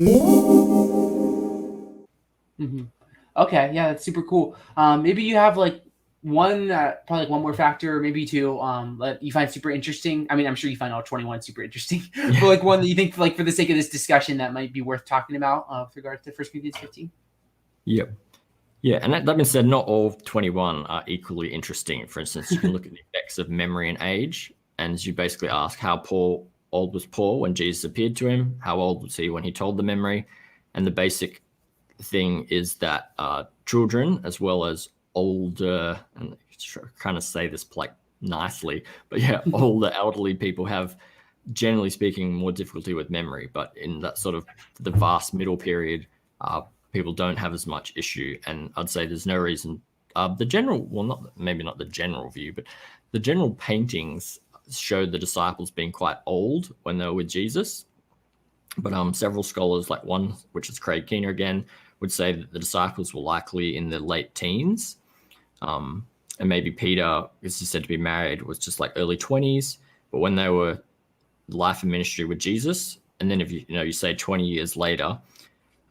Hmm. Okay, yeah, that's super cool. Maybe you have like one, probably like one more factor, or maybe two, that you find super interesting. I mean, I'm sure you find all 21 super interesting, but Yeah. like one that you think, like for the sake of this discussion, that might be worth talking about with regards to First Corinthians 15. Yep. Yeah, and that being said, not all 21 are equally interesting. For instance, you can look at the effects of memory and age, and you basically ask how old was Paul when Jesus appeared to him? How old was he when he told the memory? And the basic thing is that children, as well as older, and kind of say this like nicely, but yeah, older elderly people have, generally speaking, more difficulty with memory. But in that sort of the vast middle period, people don't have as much issue. And I'd say there's no reason. The general, well, not maybe not the general view, but the general paintings showed the disciples being quite old when they were with Jesus. But several scholars, like one, which is Craig Keener again, would say that the disciples were likely in the late teens. And maybe Peter, because he's said to be married, was just like early 20s. But when they were life and ministry with Jesus, and then if you say 20 years later,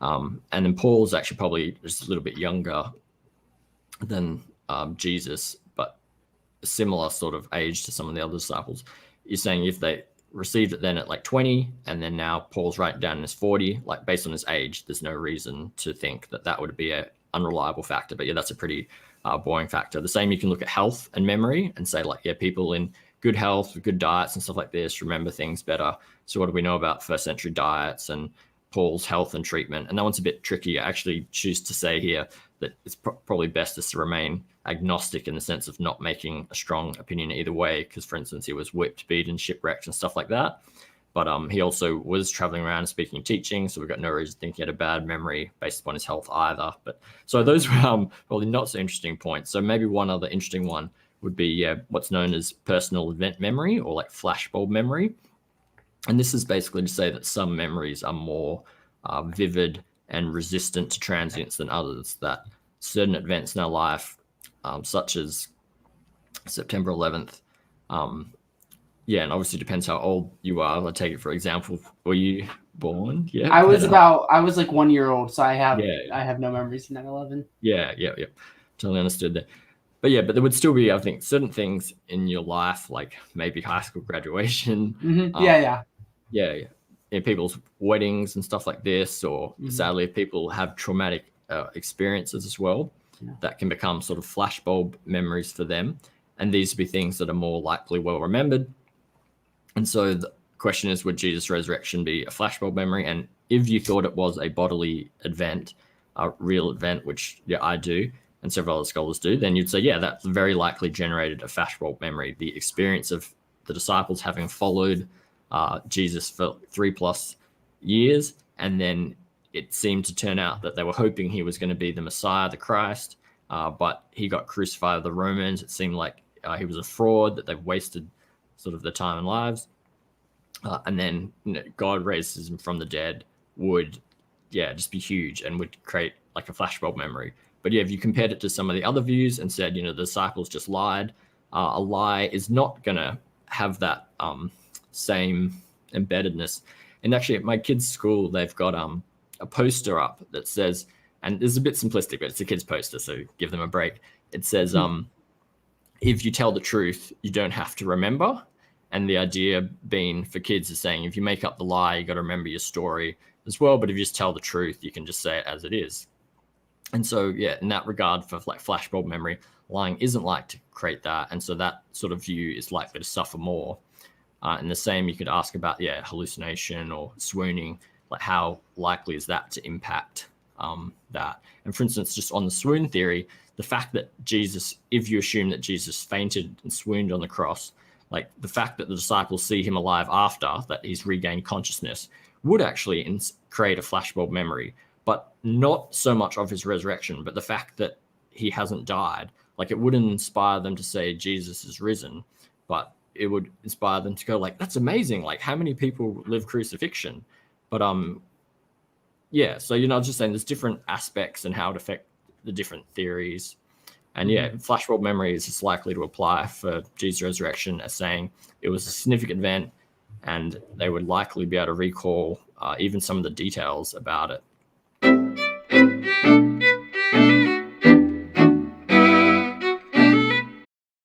and then Paul's actually probably just a little bit younger than Jesus, but a similar sort of age to some of the other disciples. You're saying if they received it then at like 20, and then now Paul's right down in his 40, like based on his age, there's no reason to think that that would be an unreliable factor. But yeah, that's a pretty boring factor. The same, you can look at health and memory and say like, yeah, people in good health, with good diets and stuff like this remember things better. So what do we know about first century diets and Paul's health and treatment? And that one's a bit tricky. I actually choose to say here that it's probably best just to remain agnostic in the sense of not making a strong opinion either way. Because, for instance, he was whipped, beaten, shipwrecked, and stuff like that. But he also was traveling around and speaking and teaching, so we've got no reason to think he had a bad memory based upon his health either. But so those were probably not so interesting points. So maybe one other interesting one would be what's known as personal event memory, or like flashbulb memory. And this is basically to say that some memories are more vivid and resistant to transience than others, that certain events in our life, such as September 11th, yeah, and obviously depends how old you are. I'll take it for example. Were you born yet? I was like 1 year old, so Yeah, I have no memories of 9/11. yeah. Totally understood that. But yeah, but there would still be, I think, certain things in your life, like maybe high school graduation, Mm-hmm. um, Yeah, yeah. yeah, in people's weddings and stuff like this, or Mm-hmm. sadly, if people have traumatic experiences as well, Yeah. that can become sort of flashbulb memories for them. And these would be things that are more likely well remembered. And so the question is, would Jesus' resurrection be a flashbulb memory? And if you thought it was a bodily event, a real event, which yeah, I do, and several other scholars do, then you'd say, yeah, that's very likely generated a flashbulb memory. The experience of the disciples having followed Jesus for 3+ years, and then it seemed to turn out that they were hoping he was going to be the Messiah, the Christ, but he got crucified by the Romans. It seemed like he was a fraud, that they've wasted sort of their time and lives. And then God raises him from the dead would, yeah, just be huge and would create like a flashbulb memory. But yeah, if you compared it to some of the other views and said, the disciples just lied, a lie is not going to have that same embeddedness. And actually, at my kids' school, they've got a poster up that says, and it's a bit simplistic, but it's a kids' poster, so give them a break. It says, if you tell the truth, you don't have to remember. And the idea being for kids is saying, if you make up the lie, you got to remember your story as well. But if you just tell the truth, you can just say it as it is. And so, yeah, in that regard, for like flashbulb memory, lying isn't like to create that. And so that sort of view is likely to suffer more. And the same you could ask about, yeah, hallucination or swooning, like how likely is that to impact that? And for instance, just on the swoon theory, the fact that Jesus, if you assume that Jesus fainted and swooned on the cross, like the fact that the disciples see him alive after that he's regained consciousness would actually create a flashbulb memory, but not so much of his resurrection, but the fact that he hasn't died. Like it wouldn't inspire them to say Jesus is risen, but it would inspire them to go like, that's amazing. Like how many people live crucifixion? But yeah, so I was just saying there's different aspects and how it affect the different theories. And yeah, flashbulb memory is just likely to apply for Jesus' resurrection as saying it was a significant event, and they would likely be able to recall even some of the details about it.